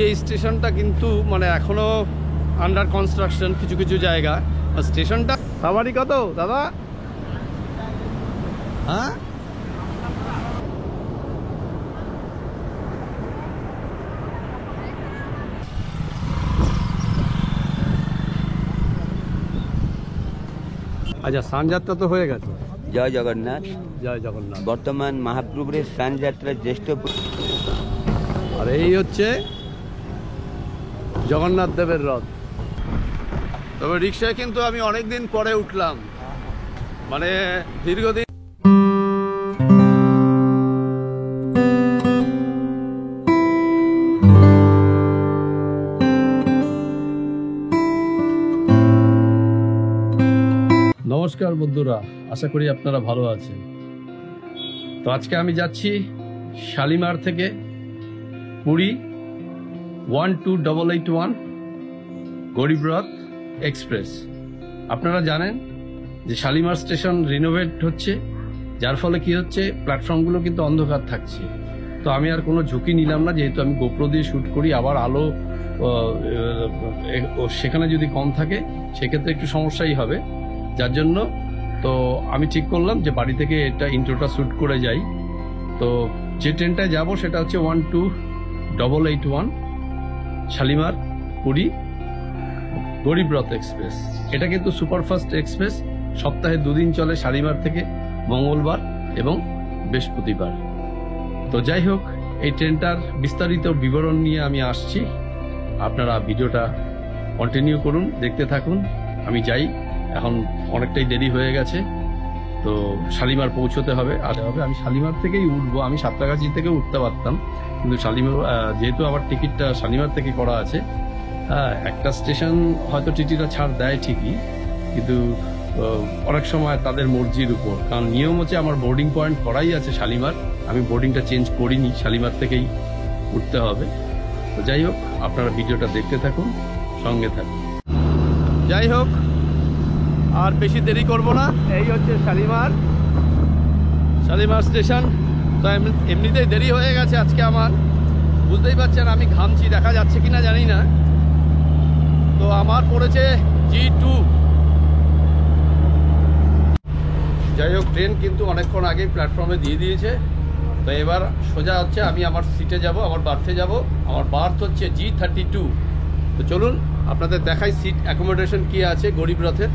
এই স্টেশনটা কিন্তু মানে এখনো আন্ডার কনস্ট্রাকশন কিছু কিছু জায়গা। স্টেশনটা সাবারি কত দাদা? হ্যাঁ, আচ্ছা, স্নানযাত্রা তো হয়ে গেছে। জয় জগন্নাথ। জয় জগন্নাথ। বর্তমান মহাপ্রভুর স্নানযাত্রার জ্যেষ্ঠ, আর এই হচ্ছে জগন্নাথ দেবের রথ। তবে রিক্সায় কিন্তু আমি অনেকদিন পরে উঠলাম, মানে দীর্ঘদিন। নমস্কার বন্ধুরা, আশা করি আপনারা ভালো আছেন। তো আজকে আমি যাচ্ছি শালিমার থেকে পুরী 12881 গরিব রথ এক্সপ্রেস। আপনারা জানেন যে শালিমার স্টেশন রিনোভেট হচ্ছে, যার ফলে কি হচ্ছে, প্ল্যাটফর্মগুলো কিন্তু অন্ধকার থাকছে। তো আমি আর কোনো ঝুঁকি নিলাম না, যেহেতু আমি গোপ্রো দিয়ে শ্যুট করি, আবার আলো সেখানে যদি কম থাকে সেক্ষেত্রে একটু সমস্যাই হবে। যার জন্য তো আমি ঠিক করলাম যে বাড়ি থেকে এটা ইন্ট্রোটা শ্যুট করে যাই। তো যে ট্রেনটায় যাব সেটা হচ্ছে 12881 শালিমার পুরী গরিব রথ এক্সপ্রেস। এটা কিন্তু সুপারফাস্ট এক্সপ্রেস, সপ্তাহে 2 দিন চলে, শালিমার থেকে মঙ্গলবার এবং বৃহস্পতিবার। তো যাই হোক, এই ট্রেনটার বিস্তারিত বিবরণ নিয়ে আমি আসছি, আপনারা ভিডিওটা কন্টিনিউ করুন, দেখতে থাকুন। আমি যাই, এখন অনেকটাই দেরি হয়ে গেছে, তো শালিমার পৌঁছতে হবে। আমি শালিমার থেকেই উঠবো, আমি সাঁতরাগাছি থেকে উঠতে পারতাম, কিন্তু শালিমার যেহেতু আমার টিকিটটা শালিমার থেকে করা আছে, একটা স্টেশন হয়তো টিটিটা ছাড় দেয় ঠিকই, কিন্তু অনেক সময় তাদের মর্জির উপর, কারণ নিয়ম হচ্ছে আমার বোর্ডিং পয়েন্ট করাই আছে শালিমার, আমি বোর্ডিংটা চেঞ্জ করিনি, শালিমার থেকেই উঠতে হবে। তো যাই হোক, আপনারা ভিডিওটা দেখতে থাকুন, সঙ্গে থাকুন। যাই হোক, আর বেশি দেরি করব না। এই হচ্ছে শালিমার স্টেশন। তো এমনিতেই দেরি হয়ে গেছে আজকে আমার, বুঝতেই পারছেন আমি ঘামছি, দেখা যাচ্ছে কিনা জানি না। তো আমার পড়েছে G2। যাই হোক, ট্রেন কিন্তু অনেকক্ষণ আগেই প্ল্যাটফর্মে দিয়ে দিয়েছে। তো এবার সোজা হচ্ছে আমি আমার সিটে যাব, আমার বার্থে যাব। আমার বার্থ হচ্ছে G32। তো চলুন আপনাদের দেখাই সিট অ্যাকোমোডেশন কি আছে গরিব রথের।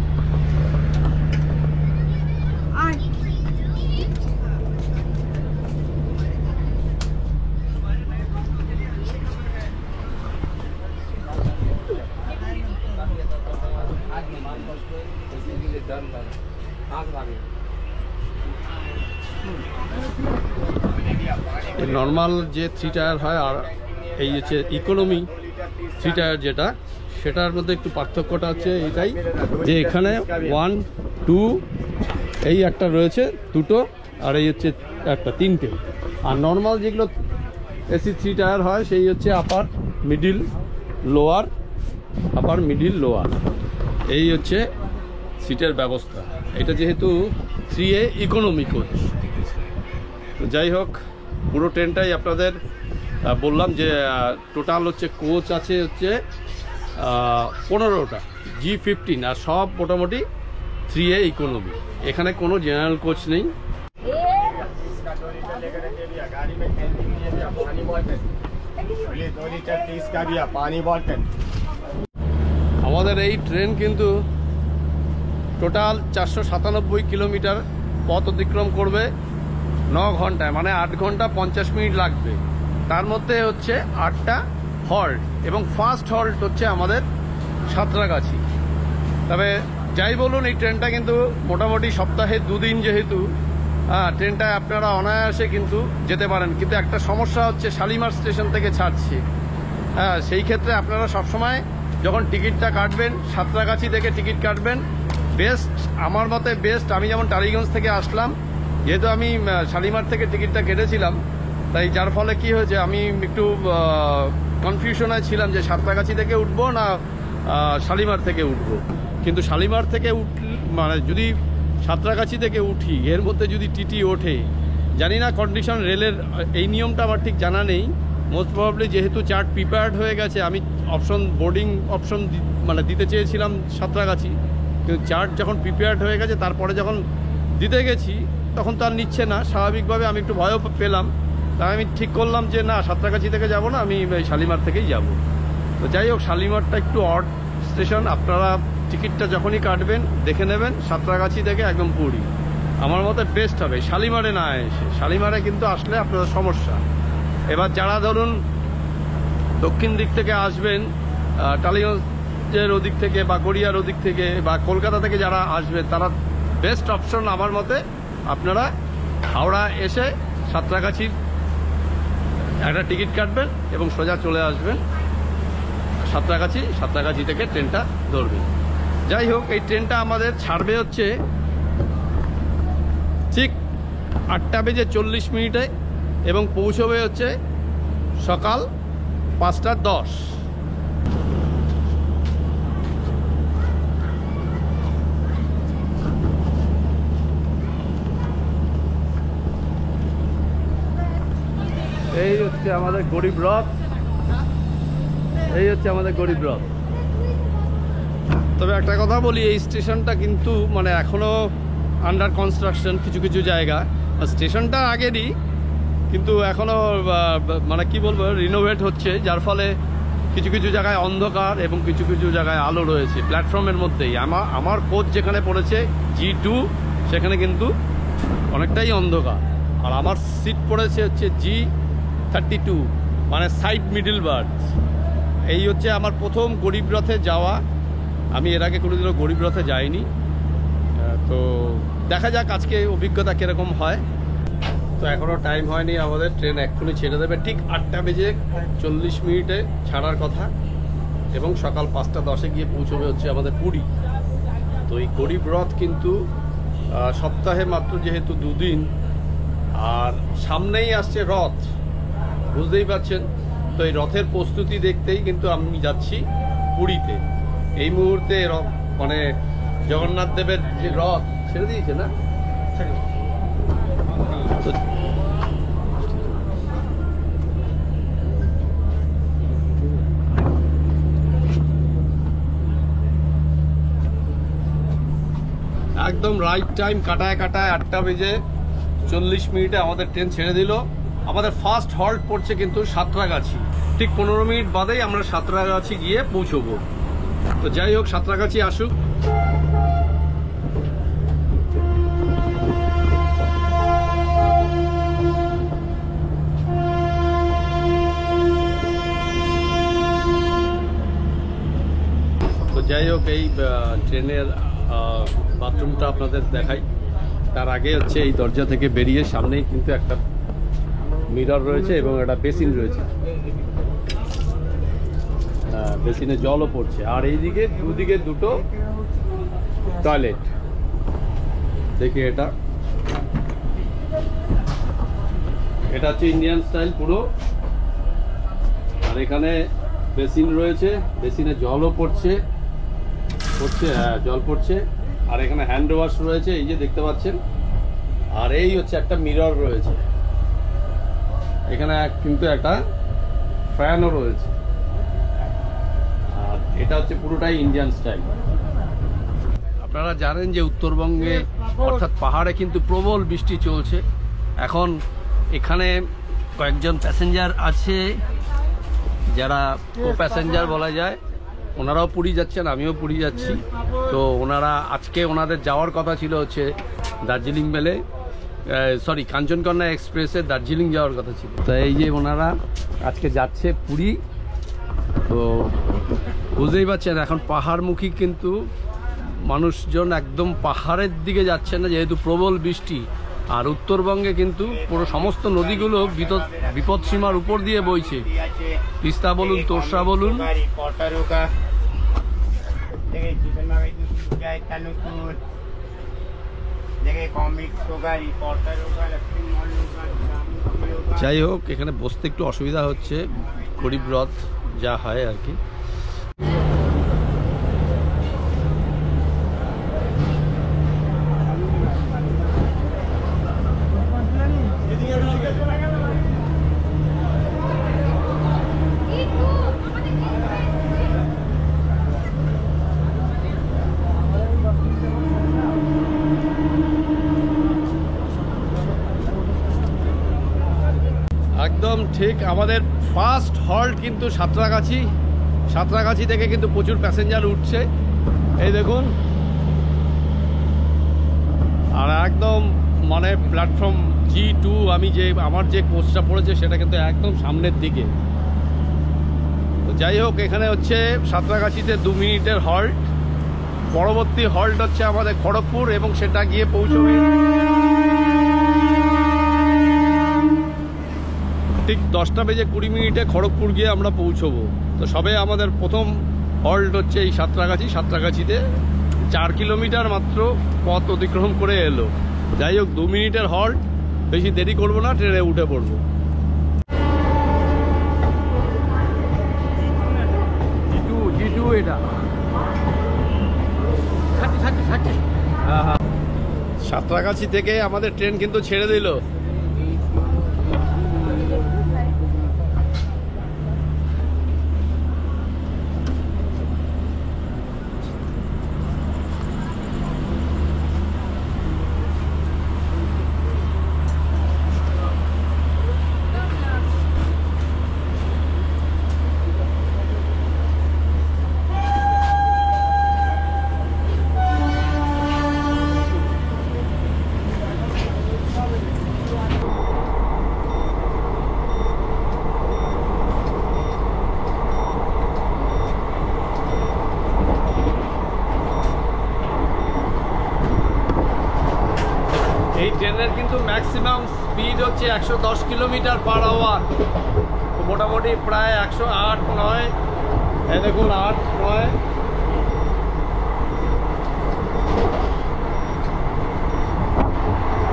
নর্মাল যে 3 টায়ার হয় আর এই হচ্ছে ইকোনমি 3 টায়ার যেটা, সেটার মধ্যে একটু পার্থক্যটা হচ্ছে এটাই যে এখানে 1, 2 এই একটা রয়েছে, 2টো, আর এই হচ্ছে একটা, 3টে। আর নর্মাল যেগুলো এসি 3 টায়ার হয় সেই হচ্ছে আপার, মিডিল, লোয়ার, আপার, মিডিল, লোয়ার। এই হচ্ছে সিটের ব্যবস্থা। এটা যেহেতু 3A ইকোনমি কোচ। তো যাই হোক, পুরো ট্রেনটাই আপনাদের বললাম যে টোটাল হচ্ছে কোচ আছে হচ্ছে 15টা G15, আর সব মোটামুটি 3A ইকোনমি। এখানে কোনো জেনারেল কোচ নেই। আমাদের এই ট্রেন কিন্তু টোটাল 497 কিলোমিটার পথ অতিক্রম করবে 9 ঘন্টায়, মানে 8 ঘন্টা 50 মিনিট লাগবে। তার মধ্যে হচ্ছে 8টা হল্ট, এবং ফার্স্ট হল্ট হচ্ছে আমাদের সাঁতরাগাছি। তবে যাই বলুন, এই ট্রেনটা কিন্তু মোটামুটি সপ্তাহে 2 দিন যেহেতু, ট্রেনটায় আপনারা অনায়াসে কিন্তু যেতে পারেন। কিন্তু একটা সমস্যা হচ্ছে শালিমার স্টেশন থেকে ছাড়ছে, সেই ক্ষেত্রে আপনারা সবসময় যখন টিকিটটা কাটবেন সাঁতরাগাছি থেকে টিকিট কাটবেন। বেস্ট, আমার মতে বেস্ট। আমি যেমন টালিগঞ্জ থেকে আসলাম, যেহেতু আমি শালিমার থেকে টিকিটটা কেটেছিলাম, তাই যার ফলে কি হয়েছে, আমি একটু কনফিউশনে ছিলাম যে সাঁতরাগাছি থেকে উঠবো না শালিমার থেকে উঠবো। কিন্তু শালিমার থেকে মানে যদি সাঁতরাগাছি থেকে উঠি, এর মধ্যে যদি টিটি ওঠে, জানি না কন্ডিশন রেলের এই নিয়মটা আমার ঠিক জানা নেই, মোস্ট প্রবাবলি যেহেতু চার্ট প্রিপেয়ার্ড হয়ে গেছে, আমি বোর্ডিং অপশন মানে দিতে চেয়েছিলাম সাঁতরাগাছি, কিন্তু চার্ট যখন প্রিপেয়ার্ড হয়ে গেছে তারপরে যখন দিতে গেছি তখন তো আর নিচ্ছে না। স্বাভাবিকভাবে আমি একটু ভয়ও পেলাম, তাই আমি ঠিক করলাম যে না, সাঁতরাগাছি থেকে যাব না, আমি শালিমার থেকেই যাব। তো যাই হোক, শালিমারটা একটু অড স্টেশন। আপনারা টিকিটটা যখনই কাটবেন দেখে নেবেন সাঁতরাগাছি থেকে একদম পুরী। আমার মতে বেস্ট হবে শালিমারে না এসে। শালিমারে কিন্তু আসলে আপনাদের সমস্যা। এবার যারা ধরুন দক্ষিণ দিক থেকে আসবেন, টালিগঞ্জের ওদিক থেকে বা গড়িয়ার ওদিক থেকে বা কলকাতা থেকে যারা আসবেন, তারা বেস্ট অপশন আমার মতে আপনারা হাওড়া এসে সাঁতরাগাছির একটা টিকিট কাটবেন এবং সোজা চলে আসবেন সাঁতরাগাছি থেকে ট্রেনটা ধরবেন। যাই হোক, এই ট্রেনটা আমাদের ছাড়বে হচ্ছে ঠিক 8:40 এবং পৌঁছবে হচ্ছে সকাল 5:10। এই হচ্ছে আমাদের গরিব রথ, তবে একটা কথা বলি, এই স্টেশনটা কিন্তু মানে এখনো আন্ডার কনস্ট্রাকশন কিছু কিছু জায়গা। স্টেশনটা আগেরই, কিন্তু এখনো মানে কি বলবো, রিনোভেট হচ্ছে, যার ফলে কিছু কিছু জায়গায় অন্ধকার এবং কিছু কিছু জায়গায় আলো রয়েছে প্ল্যাটফর্মের মধ্যেই। আমার কোচ যেখানে পড়েছে G2, সেখানে কিন্তু অনেকটাই অন্ধকার। আর আমার সিট পড়েছে হচ্ছে G32, মানে সাইড মিডল বার্থ। এই হচ্ছে আমার প্রথম গরিব রথে যাওয়া। আমি এর আগে কোনোদিনও গরিব রথে যাইনি। তো দেখা যাক আজকে অভিজ্ঞতা কীরকম হয়। তো এখনও টাইম হয়নি আমাদের, ট্রেন এক্ষুনি ছেড়ে দেবে ঠিক 8:40 ছাড়ার কথা, এবং সকাল 5:10 গিয়ে পৌঁছবে হচ্ছে আমাদের পুরী। তো এই গরিব রথ কিন্তু সপ্তাহে মাত্র যেহেতু 2 দিন, আর সামনেই আসছে রথ, বুঝতেই পারছেন। তো এই রথের প্রস্তুতি দেখতেই কিন্তু আমি যাচ্ছি পুরীতে। এই মুহূর্তে মানে জগন্নাথ দেবের যে রথ ছেড়ে দিয়েছে না, তো একদম রাইট টাইম, কাটায় 8:40 আমাদের ট্রেন ছেড়ে দিল। আমাদের ফার্স্ট হল্ট পড়ছে কিন্তু সাঁতরাগাছি। ঠিক 15 মিনিট বাদেই আমরা সাঁতরাগাছি গিয়ে পৌঁছবো। তো যাই হোক, সাঁতরাগাছি আসুক। তো যাই হোক, এই ট্রেনের বাথরুমটা আপনাদের দেখাই। তার আগে হচ্ছে এই দরজা থেকে বেরিয়ে সামনেই কিন্তু একটা মিরর রয়েছে এবং একটা বেসিন রয়েছে, বেসিনে জলও পড়ছে। আর এইদিকে দুদিকে দুটো টয়লেট। দেখি, এটা হচ্ছে ইন্ডিয়ান স্টাইল পুরো। আর এখানে বেসিন রয়েছে, বেসিনে জলও পড়ছে, হ্যাঁ জল পড়ছে। আর এখানে হ্যান্ড ওয়াশ রয়েছে, এই যে দেখতে পাচ্ছেন। আর এই হচ্ছে একটা মিরর রয়েছে, এখানে কিন্তু একটা ফ্যানও রয়েছে। আর এটা হচ্ছে পুরোটাই ইন্ডিয়ান স্টাইল। আপনারা জানেন যে উত্তরবঙ্গে অর্থাৎ পাহাড়ে কিন্তু প্রবল বৃষ্টি চলছে। এখন এখানে কয়েকজন প্যাসেঞ্জার আছে যারা কো প্যাসেঞ্জার বলা যায়, ওনারাও পুরী যাচ্ছেন, আমিও পুরী যাচ্ছি। তো ওনারা আজকে ওনাদের যাওয়ার কথা ছিল হচ্ছে দার্জিলিং মেলে, সরি কাঞ্চনকন্যা এক্সপ্রেসে দার্জিলিং যাওয়ার কথা ছিল। তো এই যে ওনারা আজকে যাচ্ছে পুরী। তো বুঝতেই পারছেন এখন পাহাড়মুখী কিন্তু মানুষজন একদম পাহাড়ের দিকে যাচ্ছে না, যেহেতু প্রবল বৃষ্টি। আর উত্তরবঙ্গে কিন্তু পুরো সমস্ত নদীগুলো বিপদসীমার উপর দিয়ে বইছে। তিস্তা বলুন, তোরসা বলুন। যাই হোক, এখানে বসতে একটু অসুবিধা হচ্ছে, গরিব রথ যা হয় আর কি। ঠিক আমাদের ফার্স্ট হল্ট কিন্তু সাঁতরাগাছি থেকে কিন্তু প্রচুর প্যাসেঞ্জার উঠছে, এই দেখুন। আর একদম মানে প্ল্যাটফর্ম G2, আমার যে কোচটা পড়েছে সেটা কিন্তু একদম সামনের দিকে। তো যাই হোক, এখানে হচ্ছে সাঁতরাগাছিতে 2 মিনিটের হল্ট। পরবর্তী হল্ট হচ্ছে আমাদের খড়গপুর, এবং সেটা গিয়ে পৌঁছবে ঠিক 10:20 খড়গপুর গিয়ে আমরা পৌঁছবো। তো সবে আমাদের প্রথম হল্ট হচ্ছে এই সাঁতরাগাছিতে 4 কিলোমিটার মাত্র পথ অতিক্রম করে এলো। যাই হোক, 2 মিনিটের হল্ট, বেশি দেরি করবো না, ট্রেনে উঠে পড়বো। G2 এটা সাঁতরাগাছি থেকে আমাদের ট্রেন কিন্তু ছেড়ে দিল। এই ট্রেনের কিন্তু ম্যাক্সিমাম স্পিড হচ্ছে 110 কিলোমিটার/আওয়ার। মোটামুটি প্রায় 108-9, এই দেখুন 8-9।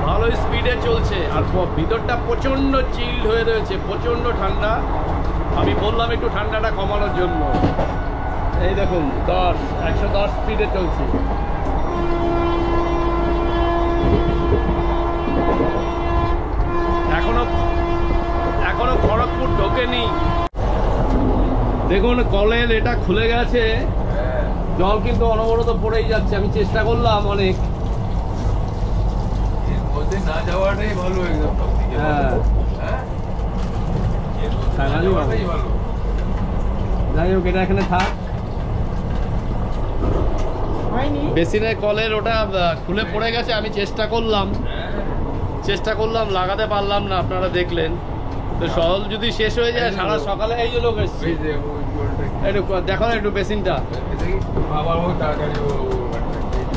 ভালো স্পিডে চলছে, আর ভিতরটা প্রচণ্ড চিল্ড হয়ে রয়েছে, প্রচণ্ড ঠান্ডা। আমি বললাম একটু ঠান্ডাটা কমানোর জন্য। এই দেখুন 110 স্পিডে চলছে। এখনো খড়গপুর ঢোকেনি। দেখুন কলের এটা খুলে গেছে, জল কিন্তু অনবরত পড়েই যাচ্ছে। আমি চেষ্টা করলাম অনেক, না যাওয়াটাই ভালো একদম। যাই হোক, এটা এখানে থাক। বেসিনের কলের ওটা খুলে পড়ে গেছে। আমি চেষ্টা করলাম লাগাতে পারলাম না, আপনারা দেখলেন। তো সহল যদি শেষ হয়ে যায়, সারা সকালে এই যে লোক এসছে, একটু দেখো না একটু বেসিনটা।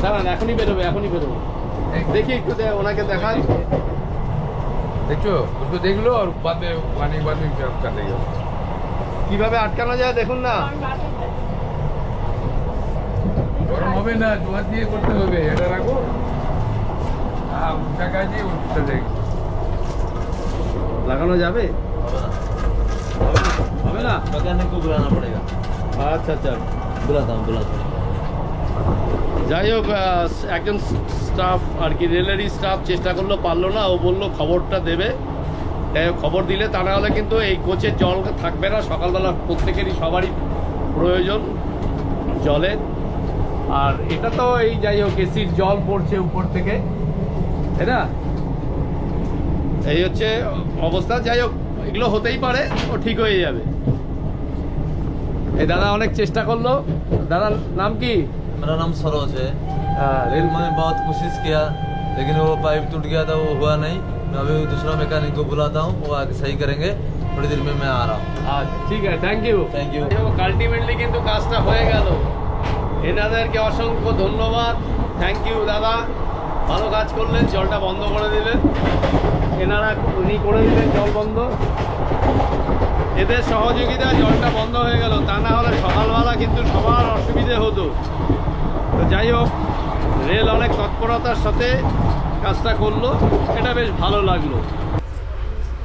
দাঁড়ান, এখনই বেরোবে। দেখি একটু ওনাকে দেখান। দেখছো, দেখলো আর পানি কিভাবে আটকানো যায় দেখুন না। গরম হবে না, জোয়ার দিয়ে করতে হবে। এটা রাখো, লাগানো যাবে? হবে না, मैकेनिक को बुलाना पड़ेगा। আচ্ছা। बुलाता हूँ। যাই হোক, একজন স্টাফ আর কি, রেলেরই স্টাফ চেষ্টা করলো, পারলো না। ও বললো খবরটা দেবে। তাই খবর দিলে, তা না হলে কিন্তু এই কোচে জল থাকবে না। সকালবেলা প্রত্যেকেরই সবারই প্রয়োজন জলের। আর এটা তো এই যাই হোক, এসির জল পড়ছে উপর থেকে, তাই না? এই হচ্ছে অবস্থা। যাই হোক, এগুলো হতেই পারে, ও ঠিক হয়ে যাবে। এই দাদা অনেক চেষ্টা করলো। দাদার নাম কি? मेरा नाम सरोज है। रेल मैंने बहुत कोशिश किया, लेकिन वो पाइप टूट गया था, वो हुआ नहीं। मैं अभी दूसरा मैकेनिक को बुलाता हूँ, वो आके सही करेंगे। थोड़ी देर में मैं आ रहा हूँ। আচ্ছা, ঠিক আছে, থ্যাংক ইউ। আলটিমেটলি কিন্তু কাজটা হয়ে গেল। এনাদেরকে অসংখ্য ধন্যবাদ, থ্যাংক ইউ দাদা। ভালো কাজ করলেন, জলটা বন্ধ করে দিলেন। উনি করে দিলেন জল বন্ধ। এদের সহযোগিতায় জলটা বন্ধ হয়ে গেল, তা না হলে সকালবেলা কিন্তু সবার অসুবিধে হতো। তো যাই হোক, রেল অনেক তৎপরতার সাথে কাজটা করলো, এটা বেশ ভালো লাগলো।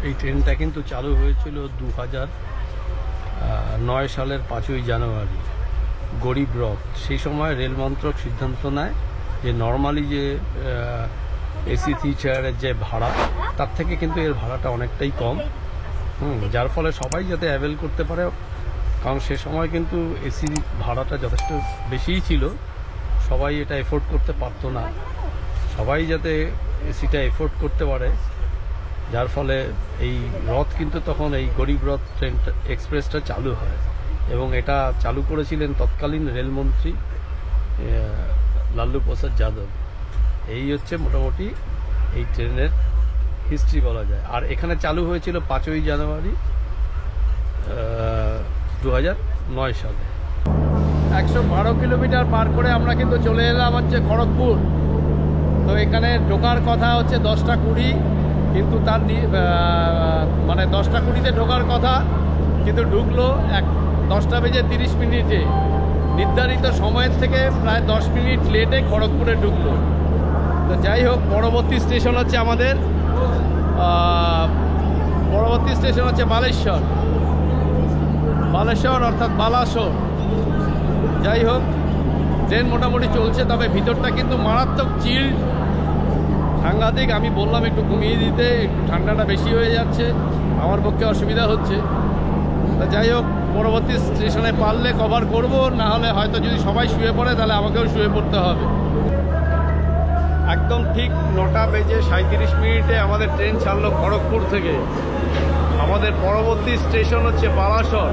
এই ট্রেনটা কিন্তু চালু হয়েছিল 2009 সালের 5ই জানুয়ারি, গরিব রথ। সেই সময় রেল মন্ত্রক সিদ্ধান্ত নেয় যে নর্মালি যে এসি 3 চেয়ারের যে ভাড়া, তার থেকে কিন্তু এর ভাড়াটা অনেকটাই কম। যার ফলে সবাই যাতে অ্যাভেল করতে পারে, কারণ সে সময় কিন্তু এসি ভাড়াটা যথেষ্ট বেশিই ছিল, সবাই এটা এফোর্ড করতে পারতো না। সবাই যাতে এসিটা এফোর্ড করতে পারে, যার ফলে এই রথ কিন্তু তখন এই গরিব রথ ট্রেন এক্সপ্রেসটা চালু হয় এবং এটা চালু করেছিলেন তৎকালীন রেলমন্ত্রী লাল্লু প্রসাদ যাদব। এই হচ্ছে মোটামুটি এই ট্রেনের হিস্ট্রি বলা যায়। আর এখানে চালু হয়েছিল 5ই জানুয়ারি 2009 সালে। 112 কিলোমিটার পার করে আমরা কিন্তু চলে এলাম হচ্ছে খড়গপুর। তো এখানে ঢোকার কথা হচ্ছে 10টা 20, কিন্তু তার মানে 10টা 20-তে ঢোকার কথা, কিন্তু ঢুকলো 10টা বেজে 30 মিনিটে। নির্ধারিত সময়ের থেকে প্রায় 10 মিনিট লেটে খড়গপুরে ঢুকলো। তো যাই হোক, পরবর্তী স্টেশন হচ্ছে আমাদের বালেশ্বর অর্থাৎ বালাসোর। যাই হোক, ট্রেন মোটামুটি চলছে, তবে ভিতরটা কিন্তু মারাত্মক চিল, সাংঘাতিক। আমি বললাম একটু কমিয়ে দিতে, একটু ঠান্ডাটা বেশি হয়ে যাচ্ছে, আমার পক্ষে অসুবিধা হচ্ছে। তা যাই হোক, পরবর্তী স্টেশনে পারলে কভার করব, না হলে হয়তো যদি সবাই শুয়ে পড়ে তাহলে আমাকেও শুয়ে পড়তে হবে। একদম ঠিক 9টা বেজে 37 মিনিটে আমাদের ট্রেন ছাড়লো খড়গপুর থেকে। আমাদের পরবর্তী স্টেশন হচ্ছে বালাসোর।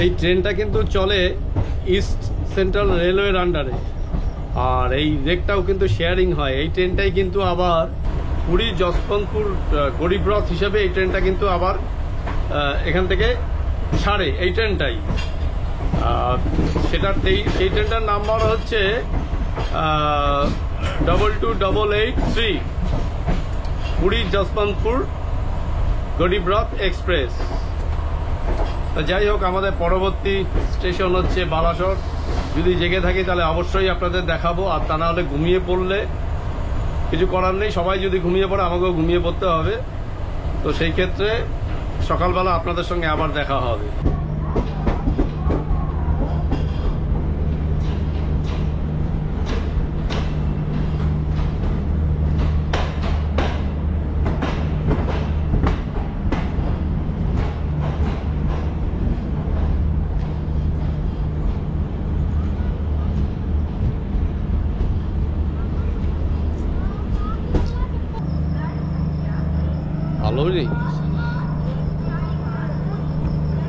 এই ট্রেনটা কিন্তু চলে ইস্ট সেন্ট্রাল রেলওয়ের আন্ডারে, আর এই রেকটাও কিন্তু শেয়ারিং হয়। এই ট্রেনটাই কিন্তু আবার পুরী যশবন্তপুর গরিব রথ হিসেবে এই ট্রেনটা কিন্তু আবার এখান থেকে ছাড়ে। এই ট্রেনটাই সেই ট্রেনটার নাম্বার হচ্ছে 22883 পুরী যশবন্তপুর গরিব রথ এক্সপ্রেস। যাই হোক, আমাদের পরবর্তী স্টেশন হচ্ছে বালাসোর। যদি জেগে থাকি তাহলে অবশ্যই আপনাদের দেখাবো, আর তা না হলে ঘুমিয়ে পড়লে কিছু করার নেই। সবাই যদি ঘুমিয়ে পড়ে আমাকেও ঘুমিয়ে পড়তে হবে। তো সেই ক্ষেত্রে সকালবেলা আপনাদের সঙ্গে আবার দেখা হবে।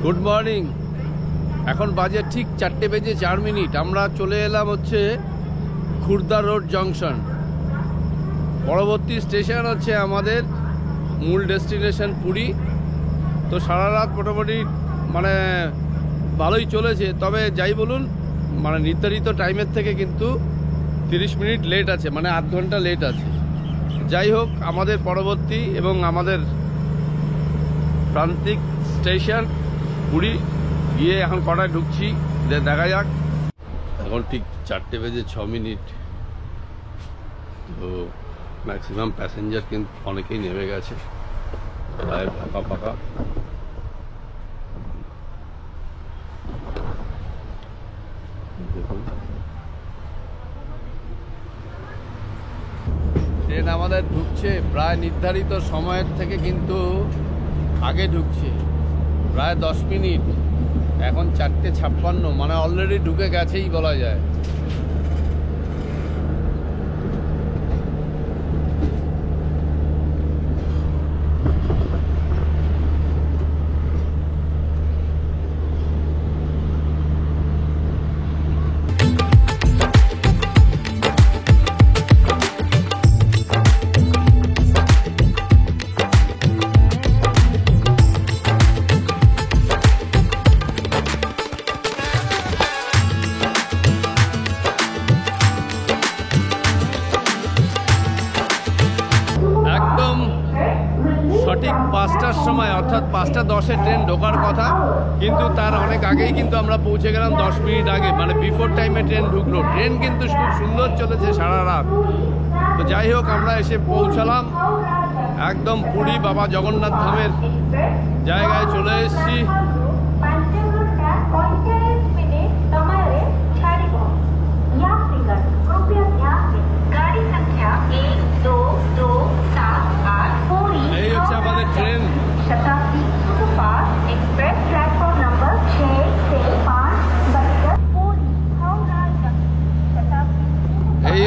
Good morning. এখন বাজে ঠিক 4টে বেজে 4 মিনিট। আমরা চলে এলাম হচ্ছে খুর্দা রোড জংশন। পরবর্তী স্টেশন হচ্ছে আমাদের মূল ডেস্টিনেশন পুরী। তো সারা রাত মোটামুটি মানে ভালোই চলেছে, তবে যাই বলুন মানে নির্ধারিত টাইমের থেকে কিন্তু 30 মিনিট লেট আছে, মানে আধ ঘন্টা লেট আছে। যাই হোক, আমাদের পরবর্তী এবং আমাদের প্রান্তিক স্টেশন পুরী গিয়ে এখন কটায় ঢুকছি দেখা যাক। এখন ঠিক 4টে বেজে 6 মিনিট। তো ম্যাক্সিমাম প্যাসেঞ্জার কিন্তু অনেকেই নেমে গেছে, প্রায় ফাঁকা ফাঁকা। দেখুন, ট্রেন আমাদের ঢুকছে প্রায় নির্ধারিত সময়ের থেকে কিন্তু আগে ঢুকছে, প্রায় 10 মিনিট। এখন 4:56, মানে অলরেডি ঢুকে গেছেই বলা যায়। সঠিক 5টার সময় অর্থাৎ 5:10 ট্রেন ঢোকার কথা, কিন্তু তার অনেক আগেই কিন্তু আমরা পৌঁছে গেলাম 10 মিনিট আগে, মানে বিফোর টাইমে ট্রেন ঢুকলো। ট্রেন কিন্তু খুব সুন্দর চলেছে সারা রাত। তো যাই হোক, আমরা এসে পৌঁছালাম একদম পুরী বাবা জগন্নাথ ধামের জায়গায় চলে এসেছি।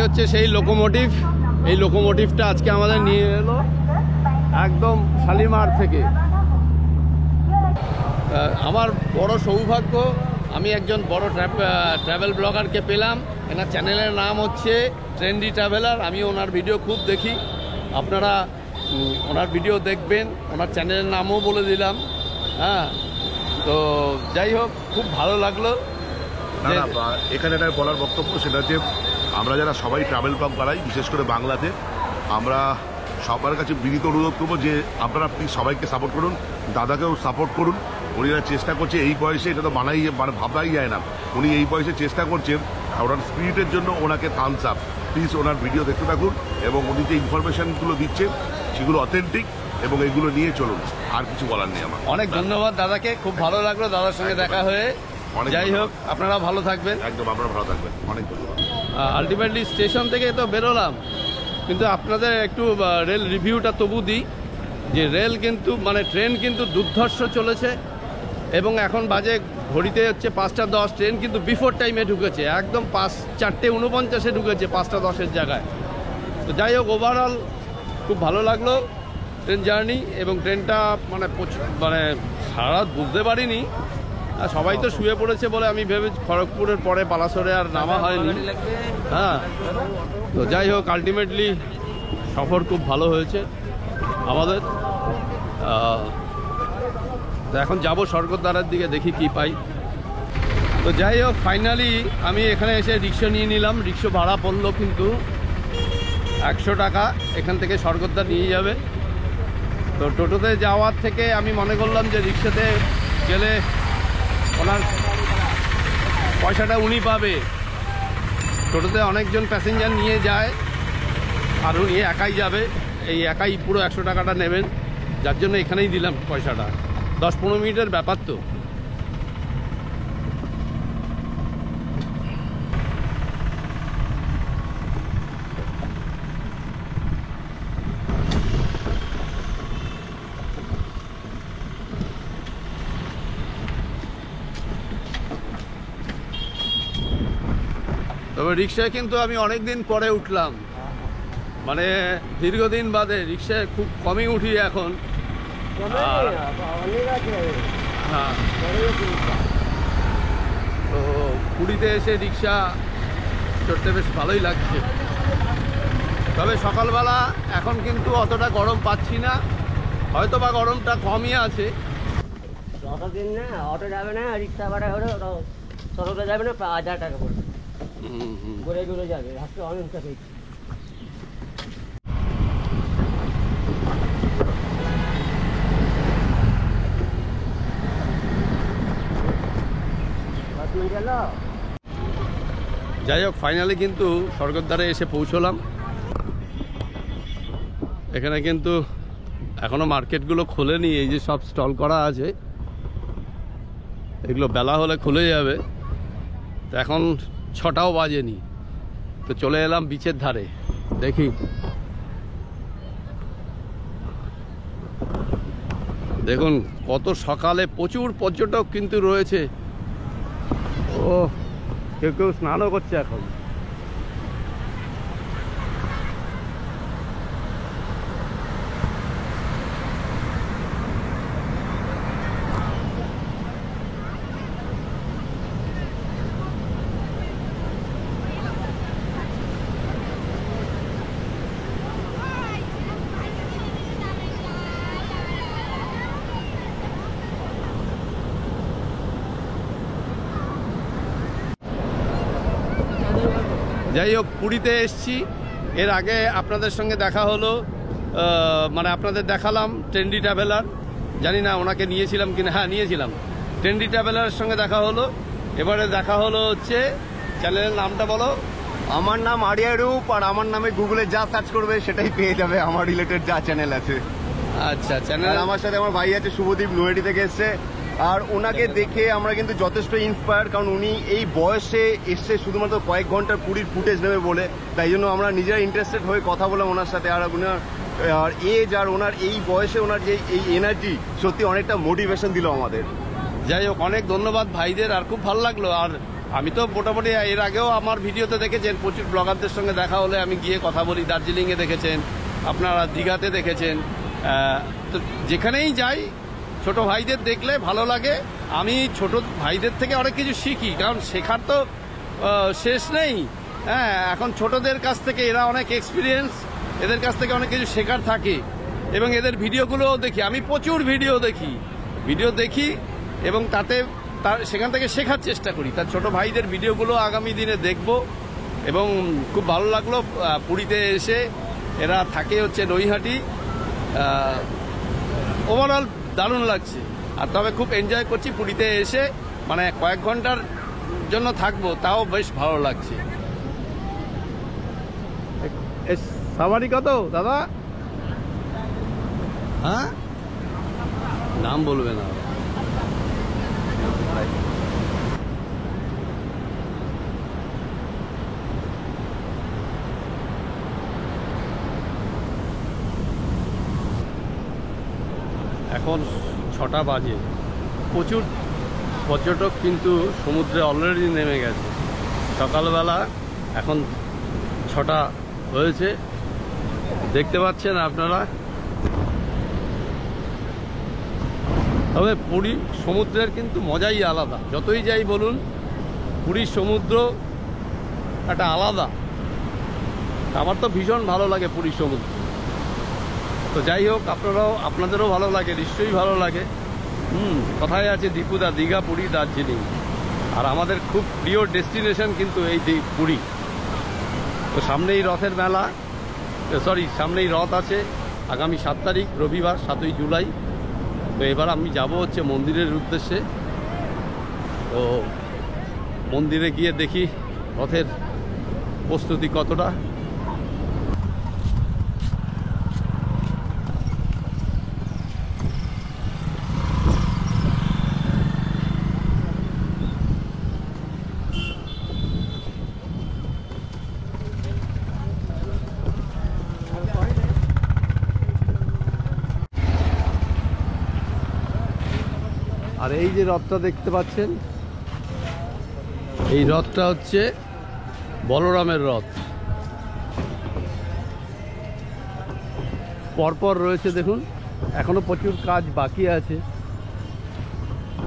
হচ্ছে সেই লোকোমোটিভ। এই লোকোমোটিভটা আজকে আমাদের নিয়ে এলো একদম শালিমার থেকে। আমার বড় সৌভাগ্য, আমি একজন বড় ট্রাভেল ব্লগারকে পেলাম। এনার চ্যানেলের নাম হচ্ছে ট্রেন্ডি ট্রাভেলার। আমি ওনার ভিডিও খুব দেখি, আপনারা ওনার ভিডিও দেখবেন। ওনার চ্যানেলের নামও বলে দিলাম। হ্যাঁ, তো যাই হোক, খুব ভালো লাগলো। না না, এখানে একটা বলার বক্তব্য, সেটা হচ্ছে আমরা যারা সবাই ট্রাভেল ব্লগ বানাই, বিশেষ করে বাংলাতে, আমরা সবার কাছে বিনীত অনুরোধ করবো যে আপনারা প্লিজ সবাইকে সাপোর্ট করুন, দাদাকেও সাপোর্ট করুন। উনি চেষ্টা করছে এই বয়সে, এটা তো ভাবাই যায় না, উনি এই বয়সে চেষ্টা করছেন। ওনার স্পিরিটের জন্য ওনাকে থামস আপ। প্লিজ ওনার ভিডিও দেখতে থাকুন, এবং উনি যে ইনফরমেশনগুলো দিচ্ছেন সেগুলো অথেন্টিক, এবং এইগুলো নিয়ে চলুন। আর কিছু বলার নেই আমার। অনেক ধন্যবাদ দাদাকে, খুব ভালো লাগলো দাদার সঙ্গে দেখা হয়ে। যাই হোক, আপনারা ভালো থাকবেন। একদম, আপনারা ভালো থাকবেন। অনেক ধন্যবাদ। আলটিমেটলি স্টেশন থেকে তো বেরোলাম, কিন্তু আপনাদের একটু রেল রিভিউটা তবু দিই যে রেল কিন্তু ট্রেন কিন্তু দুর্ধর্ষ চলেছে, এবং এখন বাজে ঘড়িতে হচ্ছে 5:10। ট্রেন কিন্তু বিফোর টাইমে ঢুকেছে, একদম 4:49 ঢুকেছে 5:10 জায়গায়। তো যাই হোক, ওভারঅল খুব ভালো লাগলো ট্রেন জার্নি। এবং ট্রেনটা সারা রাত বুঝতে পারিনি, আর সবাই তো শুয়ে পড়েছে বলে আমি ভেবেছি খড়গপুরের পরে বালাসোরে আর নামা হয়নি। হ্যাঁ, তো যাই হোক, আলটিমেটলি সফর খুব ভালো হয়েছে আমাদের। তো এখন যাব স্বর্গদ্বারের দিকে, দেখি কি পাই। তো যাই হোক, ফাইনালি আমি এখানে এসে রিক্সা নিয়ে নিলাম। রিক্সা ভাড়া পড়লো কিন্তু 100 টাকা, এখান থেকে স্বর্গদ্বার নিয়ে যাবে। তো টোটোতে যাওয়ার থেকে আমি মনে করলাম যে রিক্সাতে গেলে ওনার পয়সাটা উনি পাবে। টোটোতে অনেকজন প্যাসেঞ্জার নিয়ে যায়, আর উনি একাই যাবে, এই একাই পুরো 100 টাকাটা নেবেন, যার জন্য এখানেই দিলাম পয়সাটা। 10-15 মিনিটের ব্যাপার তো। তবে রিক্সায় কিন্তু আমি অনেক দিন পরে উঠলাম, দীর্ঘদিন বাদে। রিক্সায় খুব কমই উঠি এখন। হ্যাঁ, তো পুরীতে এসে রিক্সা চড়তে বেশ ভালোই লাগছে। তবে সকালবেলা এখন কিন্তু অতটা গরম পাচ্ছি না, হয়তো বা গরমটা কমই আছে। দিন না অটো যাবে না, রিক্সা ভাড়া হলে টোটোতে যাবে না, 1000 টাকা পড়বে। ঘুরে ঘুরে যাবে, রাস্তা অনেক টাকা। যাই হোক, ফাইনালি কিন্তু স্বর্গদ্বারে এসে পৌঁছলাম। এখানে কিন্তু এখনো মার্কেটগুলো খোলেনি, এই যে সব স্টল করা আছে, এগুলো বেলা হলে খুলে যাবে। তো এখন 6টাও বাজেনি, তো চলে এলাম বিচের ধারে। দেখি, দেখুন কত সকালে প্রচুর পর্যটক কিন্তু রয়েছে। ও, কেউ কেউ স্নানও করছে এখন। যাই হোক, পুরীতে এসছি। এর আগে আপনাদের সঙ্গে দেখা হলো, আপনাদের দেখালাম ট্রেন্ডি ট্রাভেলার। জানি না ওনাকে নিয়েছিলাম কিনা, হ্যাঁ নিয়েছিলাম। ট্রেন্ডি ট্রাভেলারের সঙ্গে দেখা হলো। এবারে দেখা হলো হচ্ছে, চ্যানেলের নামটা বলো। আমার নাম আরিয়া রূপ, আর আমার নামে গুগলে যা সার্চ করবে সেটাই পেয়ে যাবে, আমার রিলেটেড যা চ্যানেল আছে। আচ্ছা, চ্যানেল। আর আমার সাথে আমার ভাই আছে শুভদীপ, নৈহাটি থেকে এসছে। আর ওনাকে দেখে আমরা কিন্তু যথেষ্ট ইন্সপায়ার, কারণ উনি এই বয়সে এসছে শুধুমাত্র কয়েক ঘন্টার পুরীর ফুটেজ নেবে বলে। তাই জন্য আমরা নিজেরা ইন্টারেস্টেড হয়ে কথা বললাম ওনার সাথে। আর ওনার এজ আর ওনার এই বয়সে ওনার যে এই এনার্জি সত্যি অনেকটা মোটিভেশন দিল আমাদের। যাই হোক, অনেক ধন্যবাদ ভাইদের, আর খুব ভালো লাগলো। আর আমি তো মোটামুটি এর আগেও আমার ভিডিওতে দেখেছেন, প্রচুর ব্লগারদের সঙ্গে দেখা হলে আমি গিয়ে কথা বলি। দার্জিলিংয়ে দেখেছেন, আপনারা দীঘাতে দেখেছেন, তো যেখানেই যাই ছোট ভাইদের দেখলে ভালো লাগে। আমি ছোট ভাইদের থেকে অনেক কিছু শিখি, কারণ শেখার তো শেষ নেই। হ্যাঁ, এখন ছোটদের কাছ থেকে এরা অনেক এক্সপিরিয়েন্স, এদের কাছ থেকে অনেক কিছু শেখার থাকে। এবং এদের ভিডিওগুলোও দেখি, আমি প্রচুর ভিডিও দেখি এবং সেখান থেকে শেখার চেষ্টা করি। তার ছোট ভাইদের ভিডিওগুলো আগামী দিনে দেখব। এবং খুব ভালো লাগলো পুরীতে এসে। এরা থাকে হচ্ছে নৈহাটি। ওভারঅল দারুণ লাগছে। আর তবে খুব এনজয় করছি পুরীতে এসে, মানে কয়েক ঘন্টার জন্য থাকবো, তাও বেশ ভালো লাগছে। সাবারি কত দাদা? হ্যাঁ, নাম বলবে না। এখন 6টা বাজে। প্রচুর পর্যটক কিন্তু সমুদ্রে অলরেডি নেমে গেছে। সকালবেলা, এখন 6টা হয়েছে, দেখতে পাচ্ছেন আপনারা। তবে পুরী সমুদ্রের কিন্তু মজাই আলাদা। যতই যাই বলুন, পুরীর সমুদ্র একটা আলাদা। আমার তো ভীষণ ভালো লাগে পুরীর সমুদ্র। তো যাই হোক, আপনাদেরও ভালো লাগে, নিশ্চয়ই ভালো লাগে। কথায় আছে দীপুদা, দীঘা, পুরী, দার্জিলিং। আর আমাদের খুব প্রিয় ডেস্টিনেশন কিন্তু এই পুরী। তো সামনেই রথের মেলা, সামনেই রথ আছে আগামী 7 তারিখ রবিবার, 7ই জুলাই। তো এবার আমি যাব হচ্ছে মন্দিরের উদ্দেশ্যে। তো মন্দিরে গিয়ে দেখি রথের প্রস্তুতি কতটা। আর এই যে রথটা দেখতে পাচ্ছেন, এই রথটা হচ্ছে বলরামের রথ। পরপর রয়েছে দেখুন, এখনো প্রচুর কাজ বাকি আছে।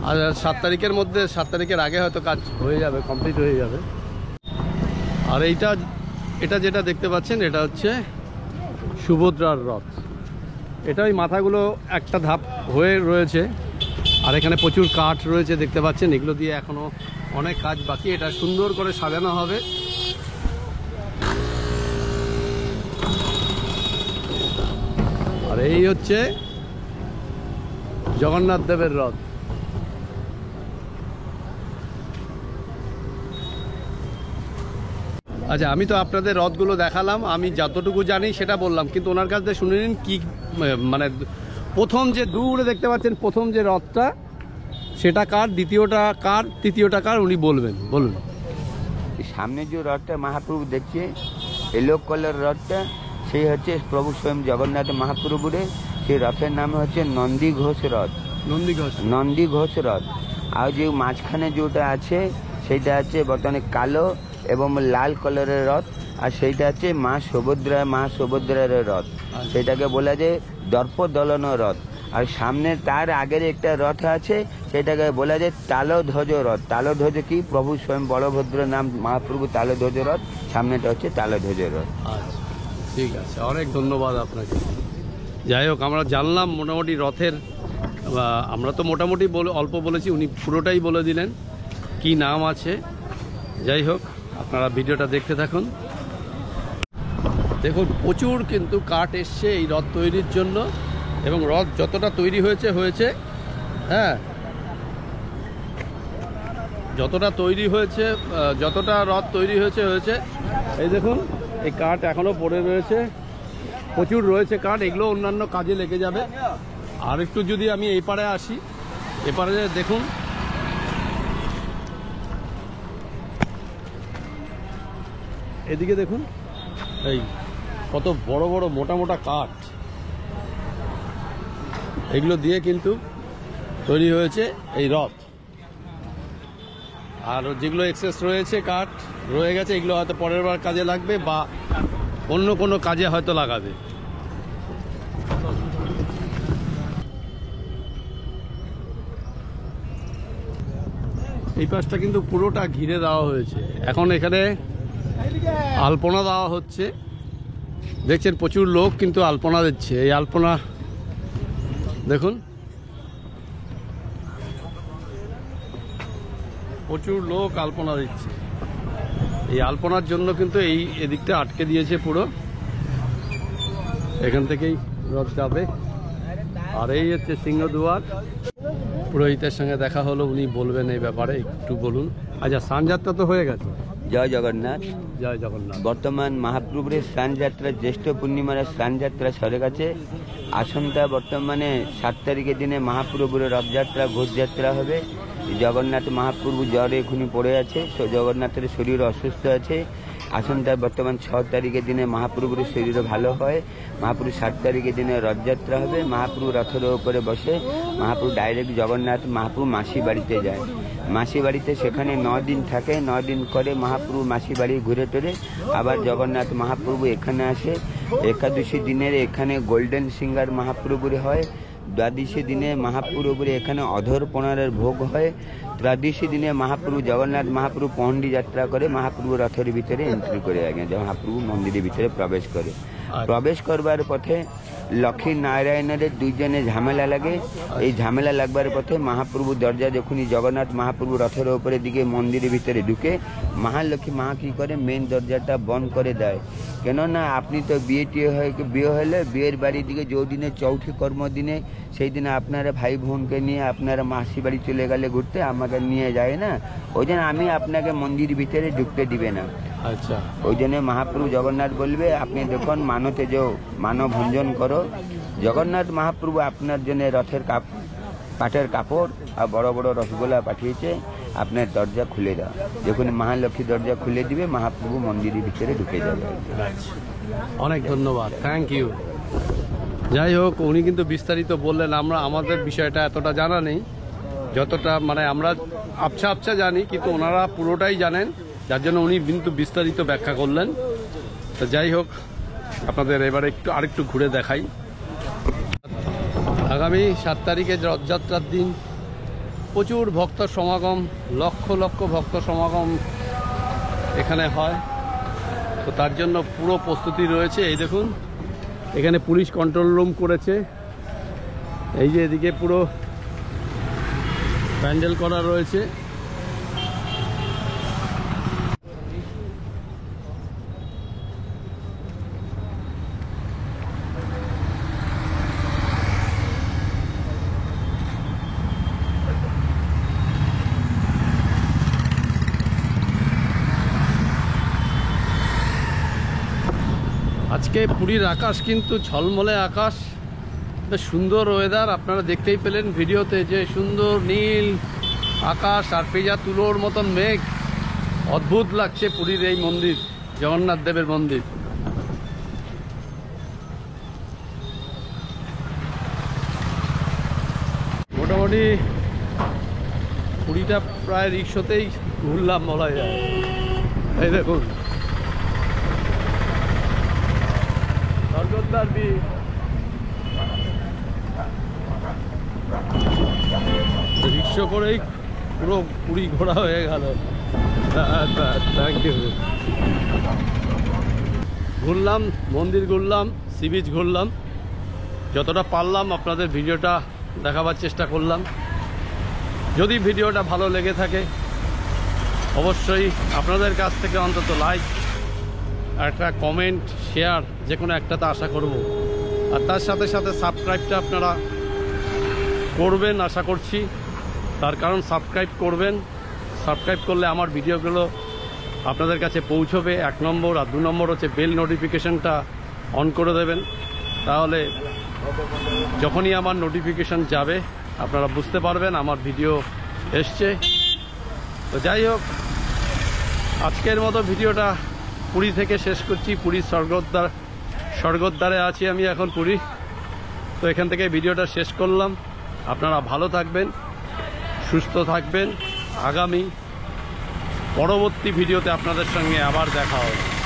আর 7 তারিখের মধ্যে, 7 তারিখের আগে হয়তো কাজ হয়ে যাবে, কমপ্লিট হয়ে যাবে। আর এটা যেটা দেখতে পাচ্ছেন, এটা হচ্ছে সুভদ্রার রথ। এটা ওই মাথাগুলো একটা ধাপ হয়ে রয়েছে। আর এখানে প্রচুর কাঠ রয়েছে দেখতে পাচ্ছেন, এগুলো দিয়ে এখনো অনেক কাজ বাকি। এটা সুন্দর করে সাজানো হবে। আর এই হচ্ছে জগন্নাথ দেবের রথ। আচ্ছা, আমি তো আপনাদের রথগুলো দেখালাম, আমি যতটুকু জানি সেটা বললাম, কিন্তু ওনার কাছ থেকে শুনে নিন কি, মানে প্রথম যে দূরে দেখতে পাচ্ছেন, প্রথম যে রথটা, সেটা কার, দ্বিতীয়টা কার, তৃতীয়টা কার, উনি বলবেন। বলুন। সামনে যে রথটা মহাপ্রভু দেখছে, येलो कलर रथটা, সেই হচ্ছে প্রভু স্বয়ং জগন্নাথ মহাপ্রভুরে। সেই রথের নাম হচ্ছে নন্দী ঘোষ রথ। নন্দী ঘোষ রথ। আর যে মাঝখানে যেটা আছে সেইটা হচ্ছে বর্তমানে কালো এবং লাল কালারের রথ। আর সেইটা হচ্ছে মা সুভদ্রার রথ। সেটাকে বলা যায় দর্পদলন রথ। আর সামনে তার আগের একটা রথ আছে, সেটাকে বলা যায় তালধ্বজ রথ। তালধ্বজ কি? প্রভু স্বয়ং বলভদ্র নাম মহাপ্রভু তালধ্বজ রথ। সামনেটা হচ্ছে তালধ্বজ রথ। আচ্ছা, ঠিক আছে, অনেক ধন্যবাদ আপনাকে। যাই হোক, আমরা জানলাম মোটামুটি রথের, আমরা তো মোটামুটি অল্প বলেছি, উনি পুরোটাই বলে দিলেন কি নাম আছে। যাই হোক, আপনারা ভিডিওটা দেখতে থাকুন। দেখুন, প্রচুর কিন্তু কাঠ এসছে এই রথ তৈরির জন্য। এবং রথ যতটা তৈরি হয়েছে, হ্যাঁ, যতটা রথ তৈরি হয়েছে। এই দেখুন, এই কাঠ এখনো পড়ে রয়েছে, প্রচুর রয়েছে কাঠ। এগুলো অন্যান্য কাজে লেগে যাবে। আর একটু যদি আমি এই পারে আসি, এপারে দেখুন, এদিকে দেখুন, এই কত বড় বড় মোটা মোটা কাঠ। এগুলো দিয়ে কিন্তু তৈরি হয়েছে এই রথ। আর যেগুলো এক্সেস রয়েছে কাঠ রয়ে গেছে এগুলো হয়তো পরের বার কাজে লাগবে বা অন্য কোনো কাজে হয়তো লাগাবে। এই পাশটা কিন্তু পুরোটা ঘিরে দেওয়া হয়েছে। এখন এখানে আলপনা দেওয়া হচ্ছে, দেখছেন প্রচুর লোক কিন্তু আলপনা দিচ্ছে। এই আলপনা দেখুন, প্রচুর লোক আলপনা দিচ্ছে। এই আলপনার জন্য কিন্তু এই এদিকটা আটকে দিয়েছে পুরো, এখান থেকেই রথ যাবে। আর এই হচ্ছে সিংহদুয়ার। পুরোহিতের সঙ্গে দেখা হলো, উনি বলবেন এই ব্যাপারে, একটু বলুন। আচ্ছা, স্নানযাত্রা তো হয়ে গেছে। জয় জগন্নাথ। জয় জগন্নাথ। বর্তমান মহাপ্রভুর স্নানযাত্রা জ্যেষ্ঠ পূর্ণিমার স্নানযাত্রা সরে গেছে। আসনটা বর্তমানে 7 তারিখের দিনে মহাপ্রভুর রথযাত্রা ঘোষযাত্রা হবে। জগন্নাথ মহাপ্রভু জ্বরে এখনই পড়ে আছে, জগন্নাথের শরীর অসুস্থ আছে। আসনটা বর্তমান 6 তারিখের দিনে মহাপ্রভুর শরীর ভালো হয়। মহাপ্রভু 7 তারিখের দিনে রথযাত্রা হবে। মহাপ্রভু রথের উপরে বসে মহাপ্রভু ডাইরেক্ট জগন্নাথ মহাপ্রভু মাসি বাড়িতে যায়। মাসি বাড়িতে সেখানে 9 দিন থাকে। 9 দিন করে মহাপ্রভু মাসি বাড়ি ঘুরে টুরে আবার জগন্নাথ মহাপ্রভু এখানে আসে। একাদশী দিনের এখানে গোল্ডেন সিঙ্গার মহাপ্রভুর হয়। দ্বাদশী দিনে মহাপ্রভুর এখানে অধরপণারের ভোগ হয়। ত্রয়োদশী দিনে মহাপ্রভু জগন্নাথ মহাপ্রভু পহণ্ডি যাত্রা করে মহাপ্রভু রথের ভিতরে এন্ট্রি করে আগে মহাপ্রভু মন্দিরের ভিতরে প্রবেশ করে। প্রবেশ করবার পথে লক্ষ্মী নারায়ণের দুইজনে ঝামেলা লাগে। এই ঝামেলা লাগবার পথে মহাপ্রভু দরজা যখনই জগন্নাথ মহাপ্রভু রথের উপরের দিকে মন্দিরের ভিতরে ঢুকে মহালক্ষ্মী মা কি করে মেন দরজাটা বন্ধ করে দেয়। কেননা আপনি তো বিয়ে হলে বিয়ের বাড়ির দিকে যেদিনে চৌঠি কর্মদিনে সেই দিনে আপনারা ভাই বোনকে নিয়ে আপনারা মাসি বাড়ি চলে গেলে ঘুরতে আমাকে নিয়ে যায় না, ওই জন্য আমি আপনাকে মন্দির ভিতরে ঢুকতে দিবে না। আচ্ছা, ওই জন্য মহাপ্রভু জগন্নাথ বলবে আপনি দেখুন মানতে যাও, মানব ভঞ্জন করো। জগন্নাথ মহাপ্রভু আপনার জন্য রথের কাঠের কাপড় আর বড় বড় রসগোল্লা পাঠিয়েছে, আপনার দরজা খুলে দাও। যখন মহালক্ষ্মী দরজা খুলে দিবে মহাপ্রভু মন্দিরের ভিতরে ঢুকে যাবে। অনেক ধন্যবাদ, থ্যাংক ইউ। যাই হোক, উনি কিন্তু বিস্তারিত বললেন। আমাদের বিষয়টা এতটা জানা নেই, যতটা মানে আমরা আবছা আবছা জানি, কিন্তু ওনারা পুরোটাই জানেন, যার জন্য উনি কিন্তু বিস্তারিত ব্যাখ্যা করলেন। তো যাই হোক, আপনাদের এবারে আরেকটু ঘুরে দেখাই। আগামী 7 তারিখে রথযাত্রার দিন প্রচুর ভক্ত সমাগম, লক্ষ লক্ষ ভক্ত সমাগম এখানে হয়। তো তার জন্য পুরো প্রস্তুতি রয়েছে। এই দেখুন, এখানে পুলিশ কন্ট্রোল রুম করেছে। এই যে এদিকে পুরো প্যান্ডেল করা রয়েছে। আজকে পুরীর আকাশ কিন্তু ঝলমলে আকাশ, বেশ সুন্দর ওয়েদার। আপনারা দেখতেই পেলেন ভিডিওতে যে সুন্দর নীল আকাশ আর পেঁজা তুলোর মতন মেঘ। অদ্ভুত লাগছে পুরীর এই মন্দির, জগন্নাথ দেবের মন্দির। মোটামুটি পুরীটা প্রায় রিক্সাতেই ঘুরলাম বলা যায়। এই দেখুন রিক্সা করেই পুরো পুরী ঘোরা হয়ে গেল। Thank you. ঘুরলাম, মন্দির ঘুরলাম, সি বিচ ঘুরলাম, যতটা পারলাম আপনাদের ভিডিওটা দেখাবার চেষ্টা করলাম। যদি ভিডিওটা ভালো লেগে থাকে অবশ্যই আপনাদের কাছ থেকে অন্তত লাইক, একটা কমেন্ট, শেয়ার যে কোনো একটাতে আশা করব। আর তার সাথে সাথে সাবস্ক্রাইবটা আপনারা করবেন আশা করছি। তার কারণ সাবস্ক্রাইব করবেন, সাবস্ক্রাইব করলে আমার ভিডিওগুলো আপনাদের কাছে পৌঁছবে 1 নম্বর। আর 2 নম্বর হচ্ছে বেল নোটিফিকেশনটা অন করে দেবেন, তাহলে যখনই আমার নোটিফিকেশন যাবে আপনারা বুঝতে পারবেন আমার ভিডিও এসছে। তো যাই হোক, আজকের মতো ভিডিওটা পুরী থেকে শেষ করছি। পুরীর স্বর্গদ্বারে আছি আমি এখন পুরী। তো এখান থেকে ভিডিওটা শেষ করলাম। আপনারা ভালো থাকবেন, সুস্থ থাকবেন। আগামী পরবর্তী ভিডিওতে আপনাদের সঙ্গে আবার দেখা হবে।